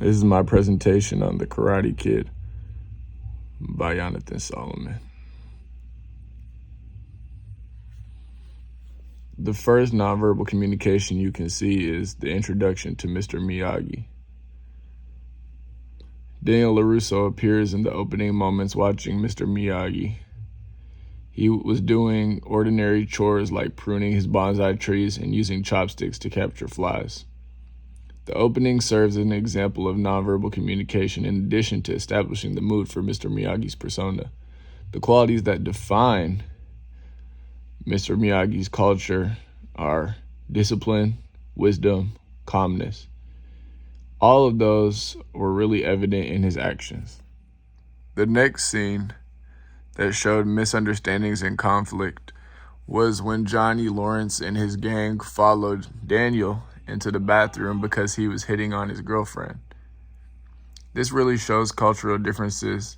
This is my presentation on The Karate Kid by Jonathan Solomon. The first nonverbal communication you can see is the introduction to Mr. Miyagi. Daniel LaRusso appears in the opening moments watching Mr. Miyagi. He was doing ordinary chores like pruning his bonsai trees and using chopsticks to capture flies. The opening serves as an example of nonverbal communication in addition to establishing the mood for Mr. Miyagi's persona. The qualities that define Mr. Miyagi's culture are discipline, wisdom, calmness. All of those were really evident in his actions. The next scene that showed misunderstandings and conflict was when Johnny Lawrence and his gang followed Daniel into the bathroom because he was hitting on his girlfriend. This really shows cultural differences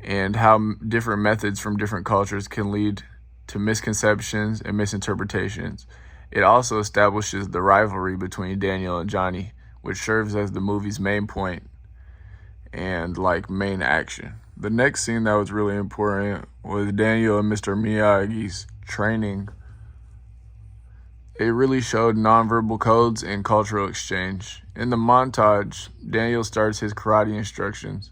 and how different methods from different cultures can lead to misconceptions and misinterpretations. It also establishes the rivalry between Daniel and Johnny, which serves as the movie's main point and main action. The next scene that was really important was Daniel and Mr. Miyagi's training. It really showed nonverbal codes and cultural exchange. In the montage, Daniel starts his karate instructions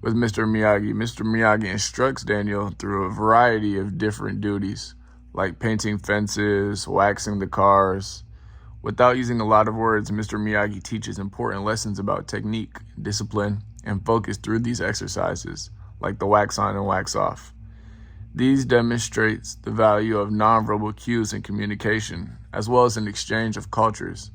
with Mr. Miyagi. Mr. Miyagi instructs Daniel through a variety of different duties, like painting fences, waxing the cars. Without using a lot of words, Mr. Miyagi teaches important lessons about technique, discipline, and focus through these exercises, like the wax on and wax off. These demonstrates the value of nonverbal cues in communication, as well as an exchange of cultures.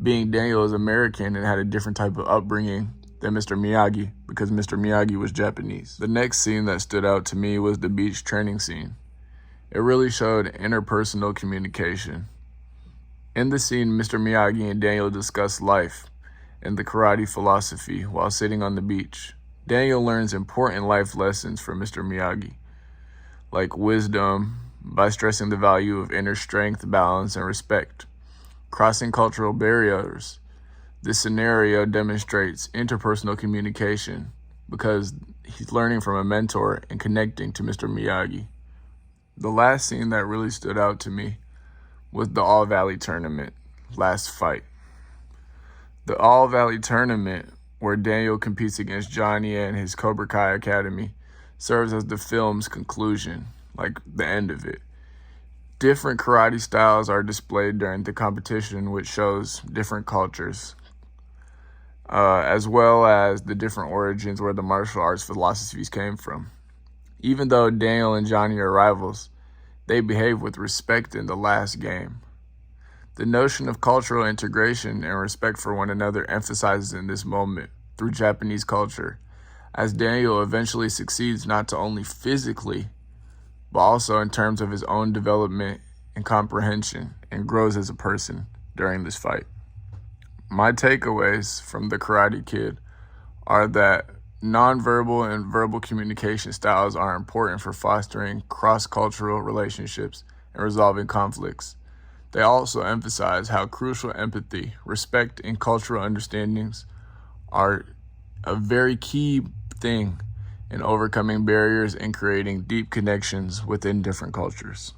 Being Daniel is American and had a different type of upbringing than Mr. Miyagi, because Mr. Miyagi was Japanese. The next scene that stood out to me was the beach training scene. It really showed interpersonal communication. In the scene, Mr. Miyagi and Daniel discuss life and the karate philosophy while sitting on the beach. Daniel learns important life lessons from Mr. Miyagi, like wisdom, by stressing the value of inner strength, balance, and respect. Crossing cultural barriers. This scenario demonstrates interpersonal communication because he's learning from a mentor and connecting to Mr. Miyagi. The last scene that really stood out to me was the All Valley Tournament, last fight. The All Valley Tournament, where Daniel competes against Johnny and his Cobra Kai Academy, serves as the film's conclusion, the end of it. Different karate styles are displayed during the competition, which shows different cultures, as well as the different origins where the martial arts philosophies came from. Even though Daniel and Johnny are rivals, they behave with respect in the last game. The notion of cultural integration and respect for one another emphasizes in this moment through Japanese culture, as Daniel eventually succeeds not to only physically, but also in terms of his own development and comprehension, and grows as a person during this fight. My takeaways from The Karate Kid are that nonverbal and verbal communication styles are important for fostering cross-cultural relationships and resolving conflicts. They also emphasize how crucial empathy, respect, and cultural understandings are a very key thing in overcoming barriers and creating deep connections within different cultures.